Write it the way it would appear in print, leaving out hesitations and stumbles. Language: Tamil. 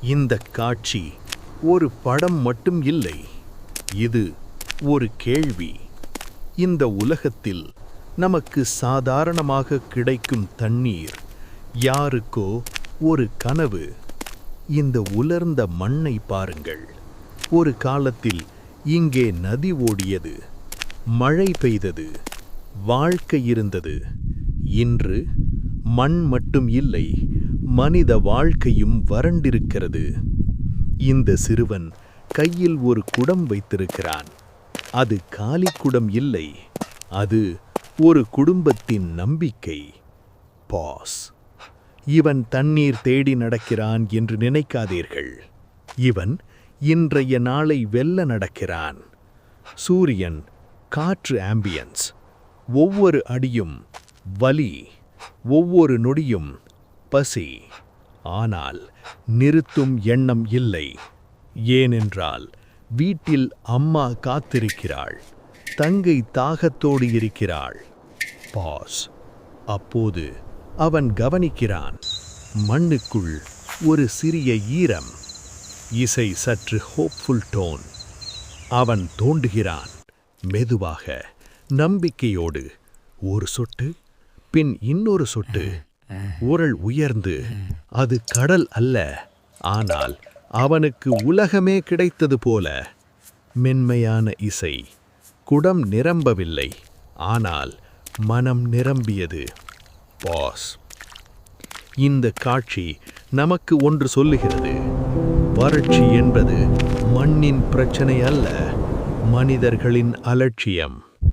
இந்த காட்சி ஒரு படம் மட்டும் இல்லை, இது ஒரு கேள்வி. இந்த உலகத்தில் நமக்கு சாதாரணமாக கிடைக்கும் தண்ணீர் யாருக்கோ ஒரு கனவு. இந்த உலர்ந்த மண்ணை பாருங்கள். ஒரு காலத்தில் இங்கே நதி ஓடியது, மழை பெய்தது, வாழ்க்கை இருந்தது. இன்று மண் மட்டும் இல்லை, மனித வாழ்க்கையும் வறண்டிருக்கிறது. இந்த சிறுவன் கையில் ஒரு குடம் வைத்திருக்கிறான். அது காலி குடம் இல்லை, அது ஒரு குடும்பத்தின் நம்பிக்கை. பாஸ். இவன் தண்ணீர் தேடி நடக்கிறான் என்று நினைக்காதீர்கள். இவன் இன்றைய நாளை வெல்ல நடக்கிறான். சூரியன், காற்று, ஆம்பியன்ஸ், ஒவ்வொரு அடியும் வலி, ஒவ்வொரு நொடியும் பசி. ஆனால் நிறுத்தும் எண்ணம் இல்லை. ஏனென்றால் வீட்டில் அம்மா காத்திருக்கிறாள், தங்கை தாகத்தோடு இருக்கிறாள். பாஸ். அப்போது அவன் கவனிக்கிறான், மண்ணுக்குள் ஒரு சிறிய ஈரம். இசை சற்று ஹோப்ஃபுல் டோன். அவன் தோண்டுகிறான், மெதுவாக, நம்பிக்கையோடு. ஒரு சொட்டு, பின் இன்னொரு சொட்டு. உரல் உயர்ந்து, அது கடல் அல்ல, ஆனால் அவனுக்கு உலகமே கிடைத்தது போல. மென்மையான இசை. குடம் நிரம்பவில்லை, ஆனால் மனம் நிரம்பியது. பாஸ். இந்த காட்சி நமக்கு ஒன்று சொல்லுகிறது. வறட்சி என்பது மண்ணின் பிரச்சனை அல்ல, மனிதர்களின் அலட்சியம்.